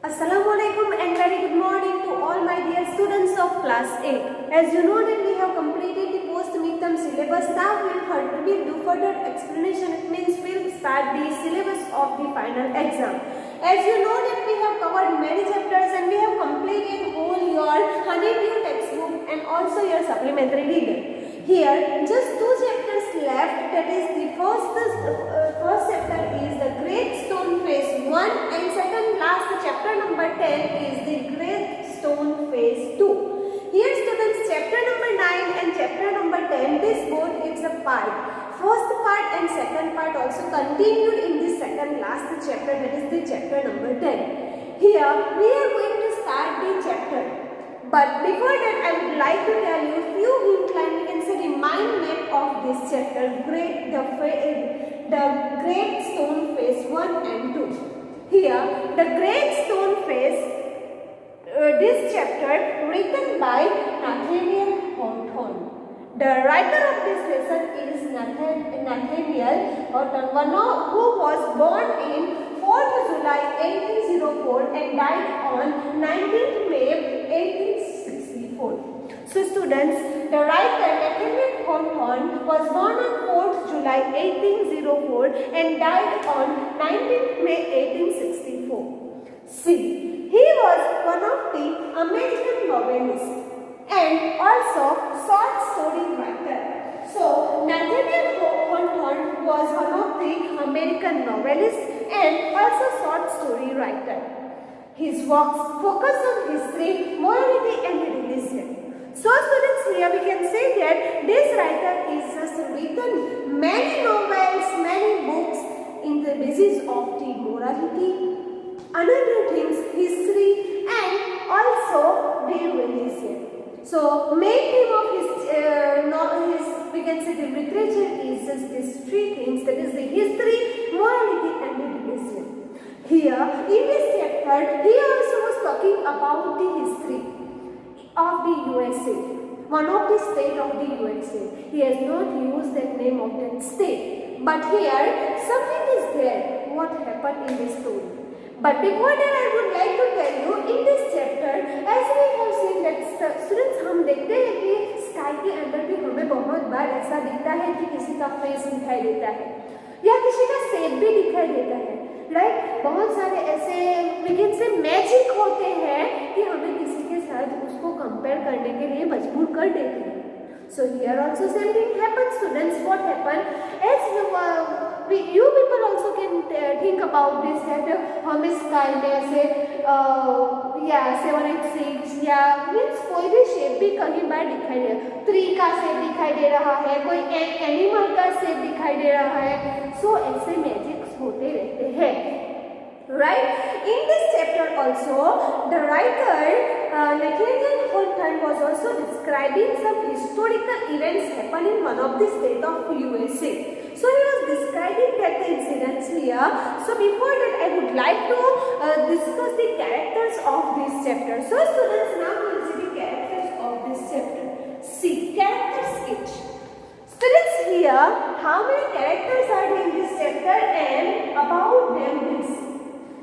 Assalamualaikum and very good morning to all my dear students of class 8. As you know that we have completed the post midterm syllabus. Now we'll do further explanation. It means we'll start the syllabus of the final exam. As you know that we have covered many chapters and we have completed whole your honeydew textbook and also your supplementary reader. Here just two chapters left, that is the first chapter is the Great Stone Face-1 and second last chapter number 10 is the Great Stone Face-2. Here students, chapter number 9 and chapter number 10, this both it's a part. First part and second part also continued in the second last chapter, that is the chapter number 10. Here we are going to start the chapter. But before that, I would like to tell you few hint line, we can say the mind map of this chapter, the Great Stone Face 1 and 2. Here, the Great Stone Face, this chapter written by Nathaniel Hawthorne. The writer of this lesson is Nathaniel Hawthorne, who was born in 4th July 1804 and died on 19th May 1864. So students, the writer Nathaniel Hawthorne was born on 4th July 1804 and died on 19th May 1864. See, he was one of the American novelists and also short story writer. So Nathaniel Hawthorne was one of the American novelists and also short story writer. His works focus on history, morality and religion. So students, here we can say that this writer is just written many novels, many books in the basis of the morality, another things, history and also the religion. So main theme of his we can say the literature is just these three things, that is the history, morality and the religion. Here in this chapter he also was talking about the history of the USA, one of the state of the USA. He has not used that name of that state, but here something is there what happened in this story. But before that I would like to tell you in this chapter, as we have seen that students, हम देखते हैं कि sky के अंदर भी हमें बहुत बार ऐसा दिखता है कि किसी का फेस दिखाई देता है या किसी का शेप भी दिखाई देता है, राइट। बहुत सारे ऐसे वी कैन से मैजिक होते हैं कि हमें किसी के साथ उसको कंपेयर करने के लिए मजबूर कर देते हैं. So here also same thing happens students. What happened as you people also can think about this that हमें स्काई में ऐसे या 786 या मीन्स कोई भी शेप भी कहीं बार दिखाई दे रहा है, ट्री का शेप दिखाई दे रहा है, कोई एनिमल का शेप दिखाई दे रहा है. सो ऐसे मैजिक्स होते रहते हैं, right? In this chapter also the writer Nathaniel Hawthorne was also describing some historical events happened in one of the state of USA. So he was describing that incidents here. So before that I would like to discuss the characters of this chapter. So students, now we will see the characters of this chapter. See, character sketch. Students, here how many characters are in this chapter and about them this.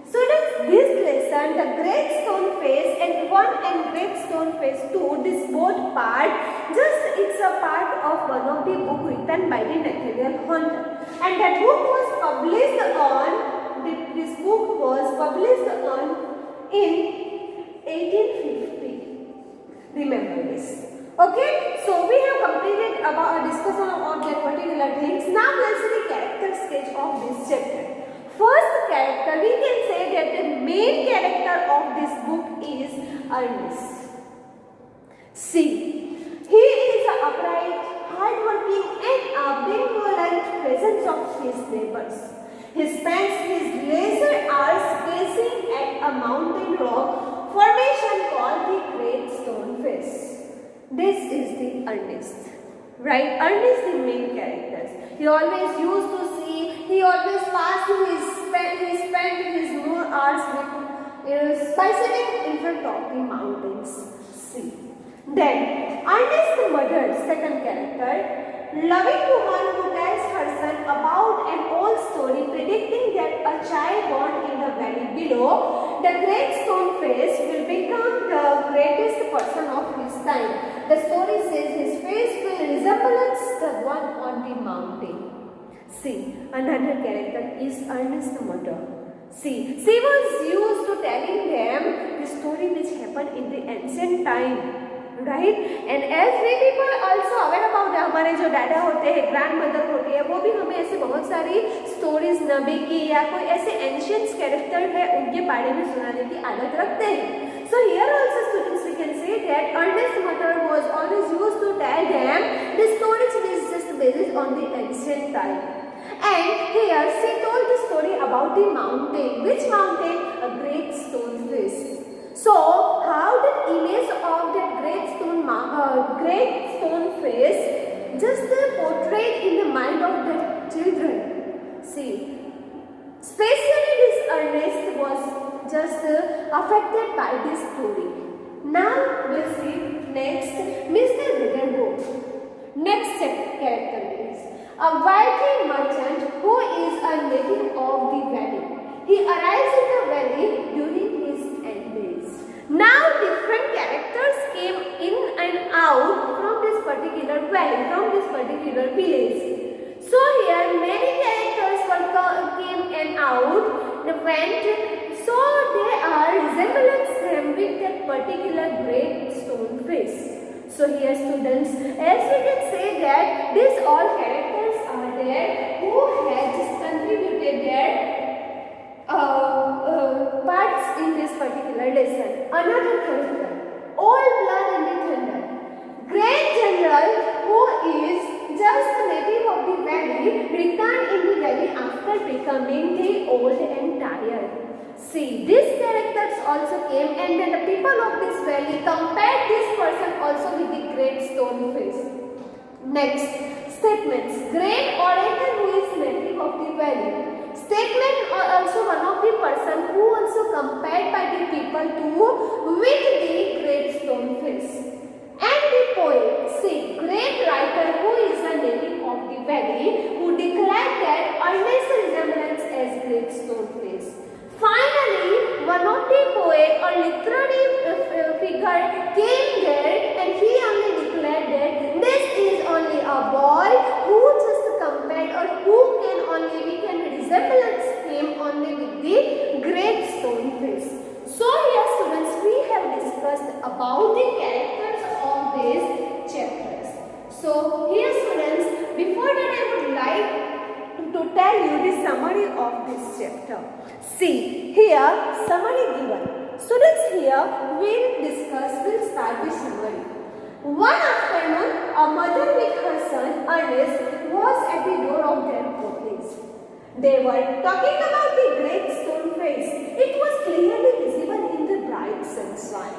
Students, this lesson, the Great Stone Face and 1 and Great Stone Face 2, this both part, just it's a part of one of the book written by the Nathaniel Hawthorne. And that book was published on, this book was published on in 1850. Remember this. Okay, so we have completed about a discussion about that particular things. Now let's see the character sketch of this chapter. First character, we can say that the main character of this book is Ernest. See, he is an upright, hardworking and a benevolent presence of his neighbors. He spends his leisure hours gazing at a mountain rock formation called the Great Stone Face. This is the Ernest, right? Ernest is the main character. He always used to see, he always passed he spent his more hours by sitting in front of the mountains. See. Then, Ernest the mother, second character, loving woman who tells her son about an old story predicting that a child born in the valley below the great stone face will become the greatest person of his time. The story says his face will resemble the one on the mountain. See, another character is Ernest's mother. See, she was used to telling them the story which happened in the ancient time, right? And as we people also aware about हमारे जो दादा होते हैं, grandmother होती है, वो भी हमें ऐसे बहुत सारी स्टोरीज नबी की या कोई ऐसे एंशियंट कैरेक्टर है उनके बारे में सुनाने की आदत रखते हैं. So here also students we can say that Ernest's mother was always used to tell them the stories which is just based on the ancient time. And here she told the story about the mountain. Which mountain? A great stone face. So how the image of that great stone face just portrayed in the mind of the children. See, especially this Ernest was just affected by this story. Now we'll see next Mr. Ritterhood. Next character is a wealthy merchant who is a native of the valley. He arrives in the valley during his end days. Now different characters came in and out from this particular valley, from this particular village. So here many characters came and out, went. So they are resemblance with that particular great stone face. So here students, as we can say that these all characters are there who have just contributed their parts in this particular lesson. Another character, Old Blood in the Thunder. Great general who is just native of the valley returned in the valley after becoming the old and tired. See, these characters also came and then the people of this valley compared this person also with the great stone face. Next, statements. Great orator who is native of the valley. Statement also one of the person who also compared by the people to with the great stone face. And the poet. See, great writer who is a native of the valley who declared that Ernest's resemblance as great stone face. Finally, one of the poet or literary figure came there and he only declared that this is only a boy who just compared or who can only we can resemblance him only with the great stone face. So here students we have discussed about the characters of these chapters. So here students, before that I would like to tell you the summary of this chapter. See, here summary given. Students here will start the summary. One afternoon, a mother with her son Ernest was at the door of their cottage. They were talking about the great stone face. It was clearly visible in the bright sunshine.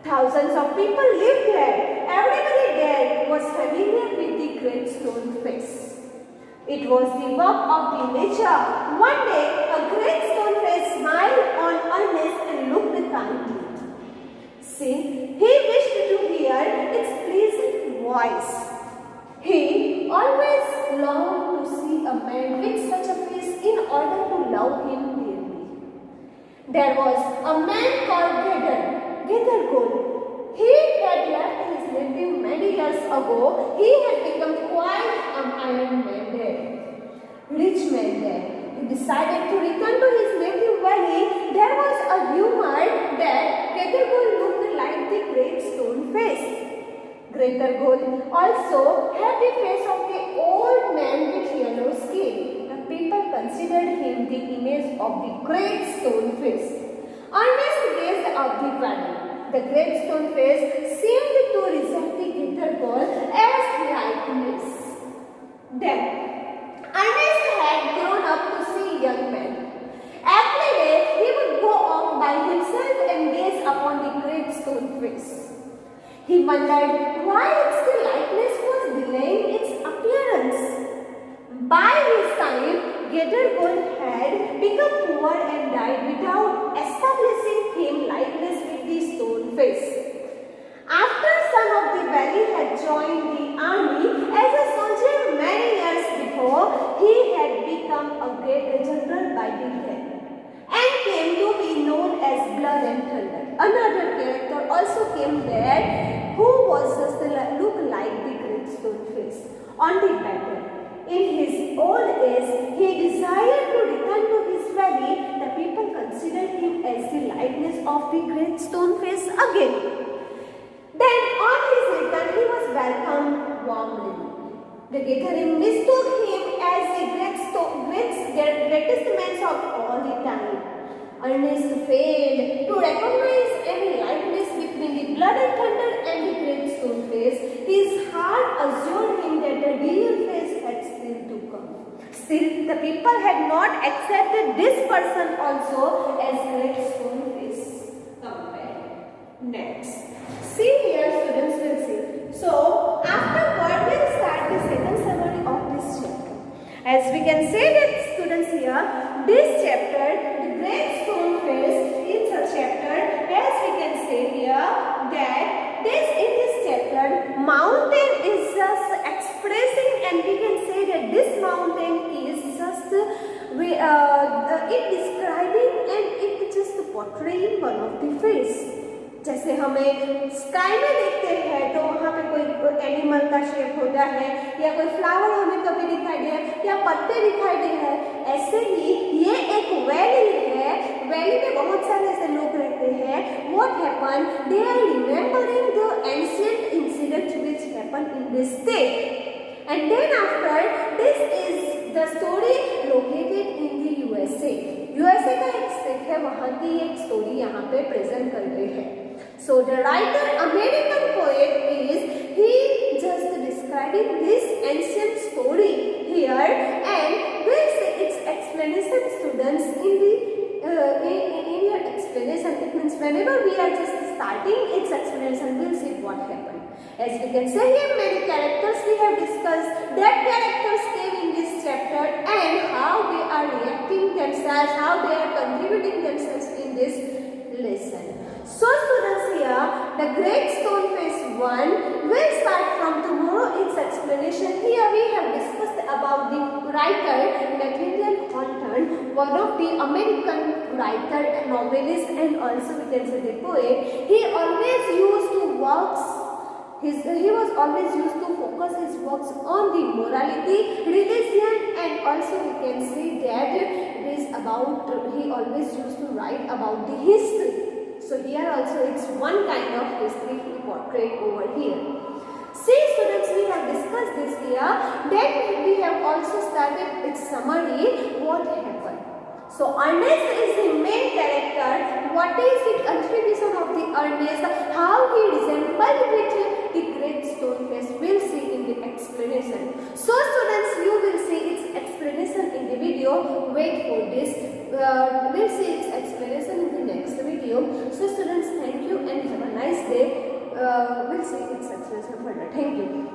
Thousands of people lived there. Everybody there was familiar with the great stone face. It was the work of the nature. One day, a great stone face smiled on Ernest and looked kindly. See, he wished to hear its pleasant voice. He always longed to see a man with such a face in order to love him dearly. There was a man called Gathergold. He had left his native many years ago. He had become quite an iron man there, rich man there. He decided to return to his native valley. There was a rumor that Gathergold looked like the great stone face. Gathergold also had the face of the old man with yellow skin. The people considered him the image of the great stone face. Ernest gazed up the valley. The great stone face seemed to resemble the Gathergold as likeness. Then, Ernest had grown up to see a young man. Every day, he would go off by himself and gaze upon the great stone face. He wondered why its likeness was delaying its appearance. By this time, Gathergold had become poor and died without establishing him likeness with the stone face. After son of the valley had joined the army as a soldier many years before, he had become a great general by the head and came to be known as another character also came there who was just look like the great stone face on the battle. In his old age, he desired to return to his valley. The people considered him as the likeness of the great stone face again. Then on his return, he was welcomed warmly. The gathering mistook him as the greatest man of all the time. Ernest failed to recognize any likeness between the bloody thunder and the great stone face. His heart assured him that the real face had still to come. Still, the people had not accepted this person also as great stone face. Next. See here, students will see. So, afterward, we'll start the second summary of this chapter. As we can say that, students here, this chapter, the great stone face, it's a chapter, as we can say here, that in this chapter, mountain is just expressing, and we can say that this mountain is just, it describing and it just portraying one of the face. जैसे हमें sky में देखते हैं तो वहाँ पे कोई animal का शेप होता है या कोई फ्लावर हमें कभी दिखाई दे या पत्ते दिखाई दे हैं, ऐसे ही ये एक वैली है. वैली में बहुत सारे ऐसे लोग रहते हैं. What happened? They are remembering the ancient incidents which happened in this state. And then after, this is the story located in the USA. USA का एक स्टेट है, वहाँ की एक स्टोरी यहाँ पे प्रेजेंट कर रहे हैं. So the writer, American poet, he just describing this ancient story here, and we'll see its explanation, students, in your explanation. It means whenever we are just starting its explanation, we'll see what happened. As we can say here, many characters we have discussed. That characters came in this chapter and how they are reacting themselves, how they are contributing themselves in this lesson. So students here, the great stone face 1 will start from tomorrow its explanation. Here we have discussed about the writer Nathaniel Hawthorne, one of the American writer and novelist, and also we can say the poet. He always used to he was always used to focus his works on the morality, religion, and also we can say that it is about, he always used to write about the history. So here also it's one kind of history he portrayed over here. See students, we have discussed this here. Then we have also started its summary, what happened. So Ernest is the main character. What is the contribution of the Ernest? How he resembled with the great stone face, we'll see in the explanation. So students, you will see its explanation in the video. Wait for this. We'll see its explanation in the next video. So students, thank you and have a nice day. We'll see its explanation further. Thank you.